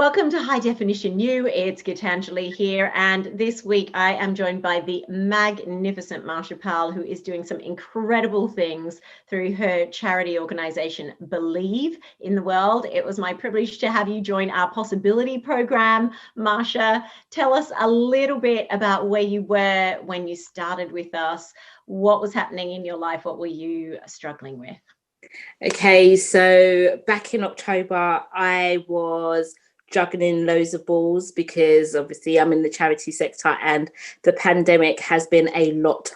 Welcome to High Definition You. It's Gitanjali here, and this week I am joined by the magnificent Marsha, who is doing some incredible things through her charity organisation, Believe in the World. It was my privilege to have you join our Possibility program. Marsha, tell us a little bit about where you were when you started with us. What was happening in your life? What were you struggling with? Okay, so back in October, I was juggling loads of balls because obviously I'm in the charity sector and the pandemic has been a lot.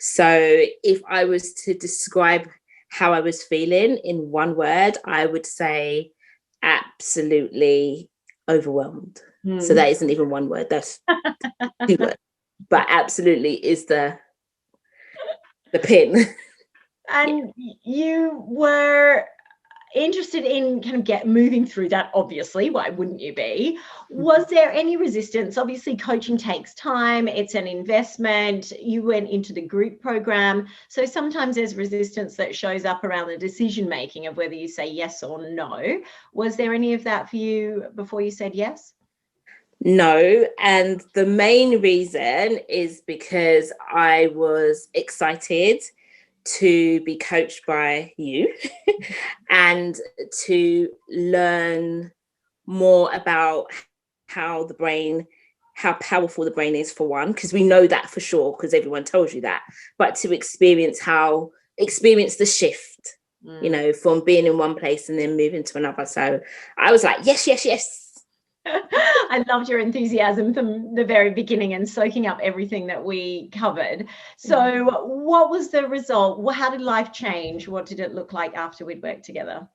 So if I was to describe how I was feeling in one word, I would say absolutely overwhelmed. So that isn't even one word, that's two words. But absolutely is the pin. And you were interested in kind of moving through that, obviously. Why wouldn't you be? Was there any resistance? Obviously, coaching takes time. It's an investment. You went into the group program. So sometimes there's resistance that shows up around the decision making of whether you say yes or no. Was there any of that for you before you said yes? No, and the main reason is because I was excited to be coached by you and to learn more about how powerful the brain is, for one, because we know that for sure because everyone tells you that, but to experience the shift, from being in one place and then moving to another. So I was like, yes. I loved your enthusiasm from the very beginning and soaking up everything that we covered. So what was the result? How did life change? What did it look like after we'd worked together?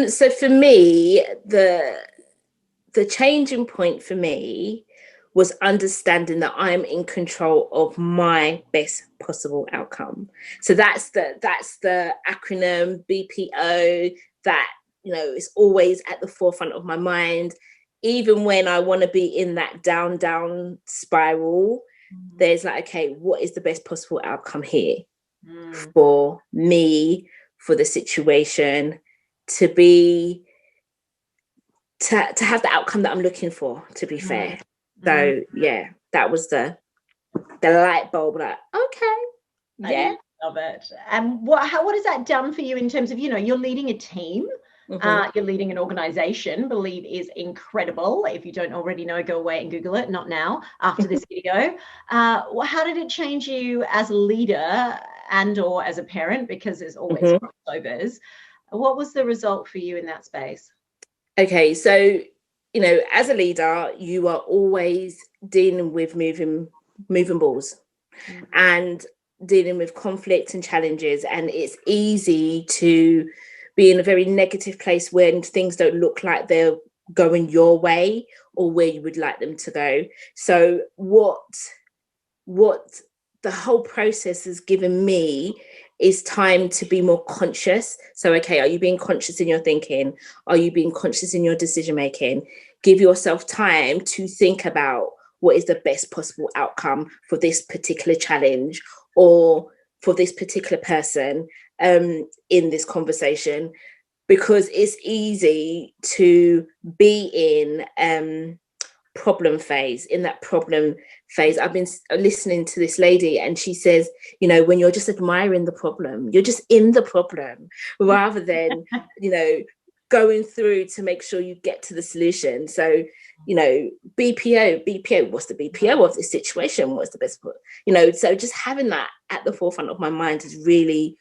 So for me, the changing point for me was understanding that I'm in control of my best possible outcome. So that's the acronym BPO that is always at the forefront of my mind. Even when I want to be in that down spiral, there's like, okay, what is the best possible outcome here for me, for the situation, to have the outcome that I'm looking for, to be fair. So yeah, that was the light bulb. Like, okay, yeah, I love it. And what has that done for you in terms of, you're leading a team? You're leading an organization. Believe is incredible. If you don't already know, go away and Google it. Not now, after this video. How did it change you as a leader and or as a parent? Because there's always crossovers. What was the result for you in that space? Okay, so as a leader, you are always dealing with moving balls and dealing with conflict and challenges, and it's easy to be in a very negative place when things don't look like they're going your way or where you would like them to go. So what the whole process has given me is time to be more conscious. So, okay, are you being conscious in your thinking? Are you being conscious in your decision making? Give yourself time to think about what is the best possible outcome for this particular challenge or for this particular person in this conversation, because it's easy to be in problem phase. I've been listening to this lady and she says, when you're just admiring the problem, you're just in the problem rather than going through to make sure you get to the solution. So BPO, what's the BPO of this situation? What's the best, so just having that at the forefront of my mind has really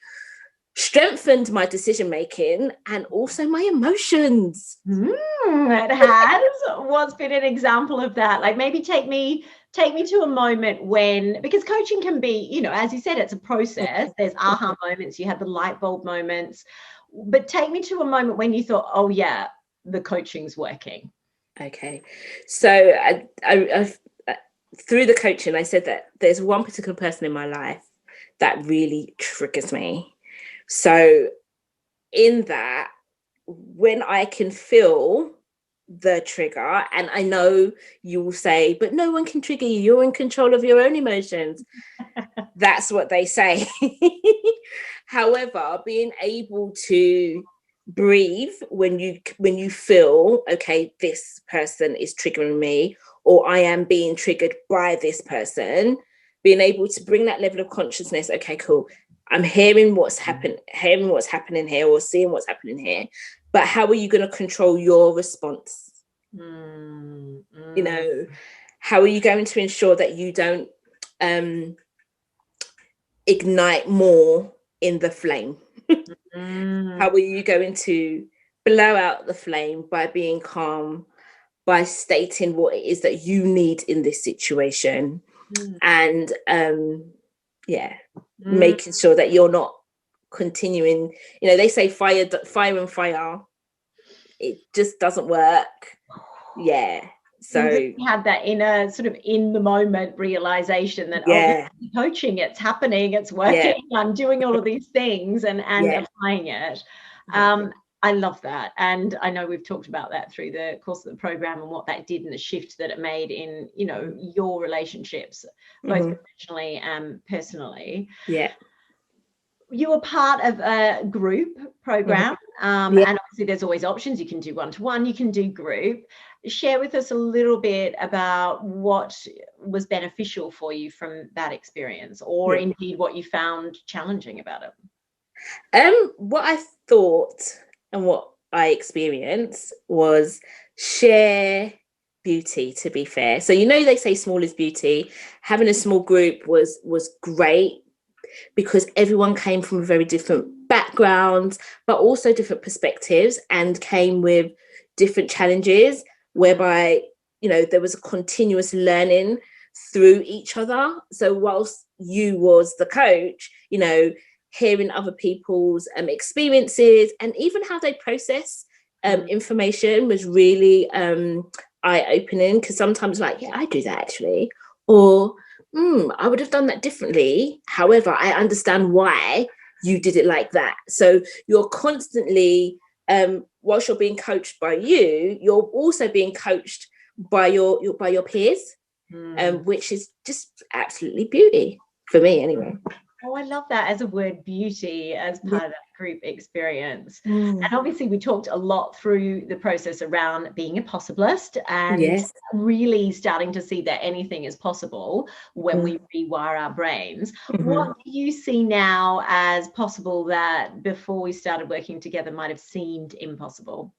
strengthened my decision making and also my emotions. It has. What's been an example of that? Like, maybe take me to a moment when, because coaching can be, as you said, it's a process. There's aha moments, you have the light bulb moments, but take me to a moment when you thought, oh yeah, the coaching's working. Okay, so I through the coaching, I said that there's one particular person in my life that really triggers me. So in that, when I can feel the trigger, and I know you will say, but no one can trigger you, you're in control of your own emotions. That's what they say. However, being able to breathe when you feel, okay, this person is triggering me, or I am being triggered by this person. Being able to bring that level of consciousness, okay, cool, I'm hearing what's happening here, or seeing what's happening here, but how are you going to control your response? You know, how are you going to ensure that you don't ignite more in the flame? How are you going to blow out the flame by being calm, by stating what it is that you need in this situation, and making sure that you're not continuing. You know, they say fire and fire, it just doesn't work. Yeah. So you have that inner sort of in the moment realization that coaching, it's happening, it's working, I'm doing all of these things and applying it. I love that, and I know we've talked about that through the course of the program and what that did and the shift that it made in, you know, your relationships, both professionally and personally. You were part of a group program, and obviously there's always options. You can do one-to-one, you can do group. Share with us a little bit about what was beneficial for you from that experience, or indeed what you found challenging about it. What I thought and what I experienced was share beauty, to be fair. So, you know, they say small is beauty. Having a small group was great, because everyone came from very different backgrounds, but also different perspectives, and came with different challenges, whereby, you know, there was a continuous learning through each other. So whilst you was the coach, you know, hearing other people's experiences and even how they process information was really eye-opening, because sometimes, like, I do that actually, or I would have done that differently. However, I understand why you did it like that. So you're constantly, whilst you're being coached by you're also being coached by your peers, which is just absolutely beauty for me, anyway. Oh, I love that as a word, beauty, as part of that group experience. And obviously we talked a lot through the process around being a possibilist, and really starting to see that anything is possible when we rewire our brains. What do you see now as possible that before we started working together might have seemed impossible?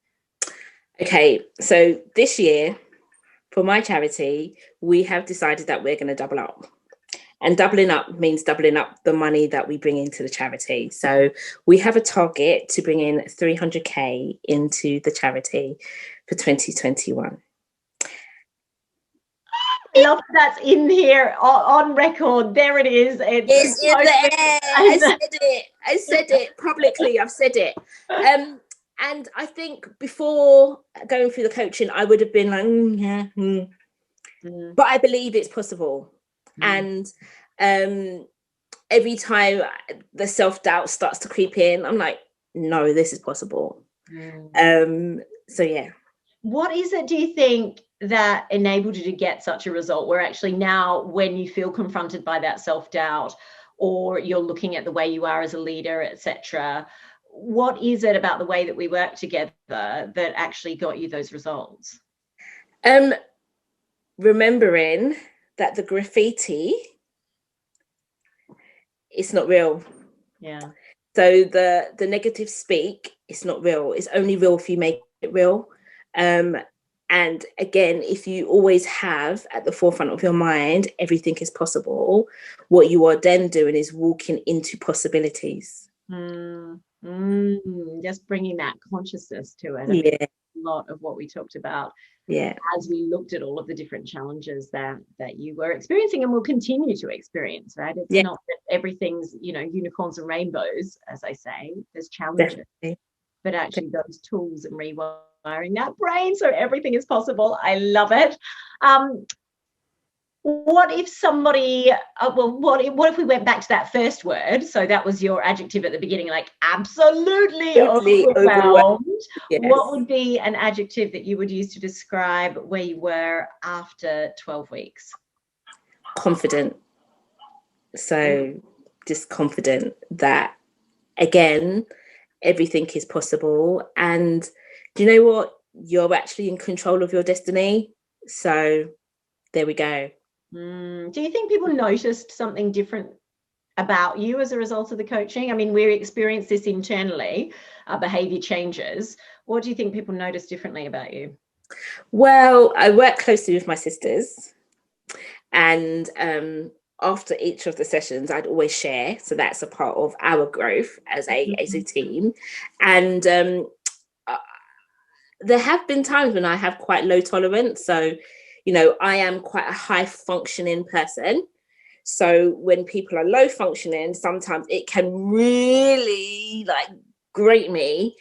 Okay, so this year for my charity, we have decided that we're going to double up. And doubling up means doubling up the money that we bring into the charity. So we have a target to bring in 300k into the charity for 2021. I love that's in here on record. There it is. It's in there. I said it publicly. I've said it. And I think before going through the coaching, I would have been like, but I believe it's possible. And every time the self-doubt starts to creep in, I'm like, no, this is possible. So yeah. What is it, do you think, that enabled you to get such a result, where actually now when you feel confronted by that self-doubt, or you're looking at the way you are as a leader, etc., what is it about the way that we work together that actually got you those results? Remembering that the graffiti, it's not real. Yeah. So the negative speak, it's not real. It's only real if you make it real. And again, if you always have at the forefront of your mind, everything is possible, what you are then doing is walking into possibilities. Just bringing that consciousness to it. I mean, a lot of what we talked about as we looked at all of the different challenges that you were experiencing and will continue to experience, right? It's not that everything's, you know, unicorns and rainbows, as I say. There's challenges. Definitely. But actually those tools and rewiring that brain so everything is possible. I love it. What if somebody, what if we went back to that first word? So that was your adjective at the beginning, like absolutely overwhelmed. Yes. What would be an adjective that you would use to describe where you were after 12 weeks? Confident. So just confident that, again, everything is possible. And do you know what? You're actually in control of your destiny. So there we go. Do you think people noticed something different about you as a result of the coaching? I mean, we experience this internally, behavior changes. What do you think people notice differently about you? Well, I work closely with my sisters, and after each of the sessions, I'd always share. So that's a part of our growth as a team. And there have been times when I have quite low tolerance. So, you know, I am quite a high functioning person. So when people are low functioning, sometimes it can really like grate me.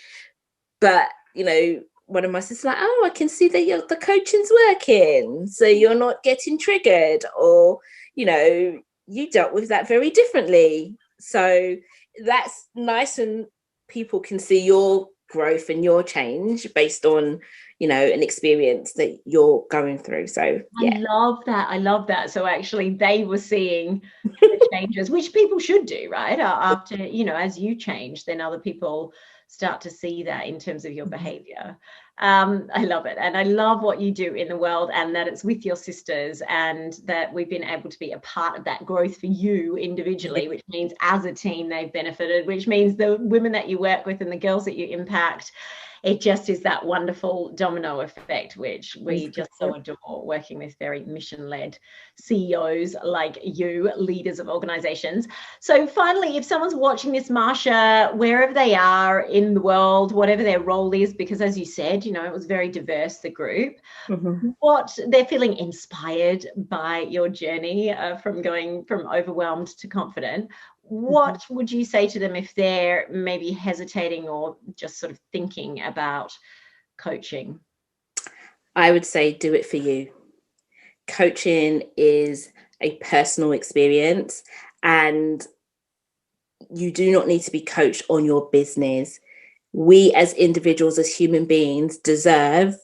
But, you know, one of my sisters like, oh, I can see that the coaching's working. So you're not getting triggered, or, you know, you dealt with that very differently. So that's nice, and people can see your growth and your change based on, you know, an experience that you're going through. So yeah. I love that. So actually they were seeing the changes, which people should do, right? After, you know, as you change, then other people start to see that in terms of your behavior. I love it. And I love what you do in the world, and that it's with your sisters, and that we've been able to be a part of that growth for you individually, which means as a team they've benefited, which means the women that you work with and the girls that you impact, it just is that wonderful domino effect, which we just so adore, working with very mission-led CEOs like you, leaders of organizations. So finally, if someone's watching this, Marsha, wherever they are in the world, whatever their role is, because as you said, you know, it was very diverse, the group, what they're feeling inspired by your journey from going from overwhelmed to confident, what would you say to them if they're maybe hesitating or just sort of thinking about coaching? I would say do it for you. Coaching is a personal experience, and you do not need to be coached on your business. We as individuals, as human beings, deserve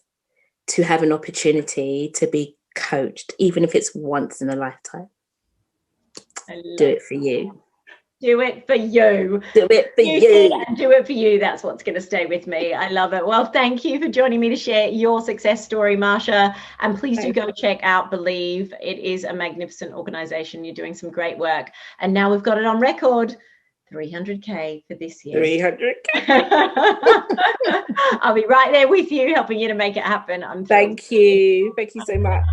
to have an opportunity to be coached, even if it's once in a lifetime. Do it for you. Do it for you. Do it for you. And do it for you. That's what's going to stay with me. I love it. Well, thank you for joining me to share your success story, Marsha. And please do go check out Believe. It is a magnificent organization. You're doing some great work. And now we've got it on record. 300K for this year. 300K. I'll be right there with you, helping you to make it happen. Thank you. Thank you so much.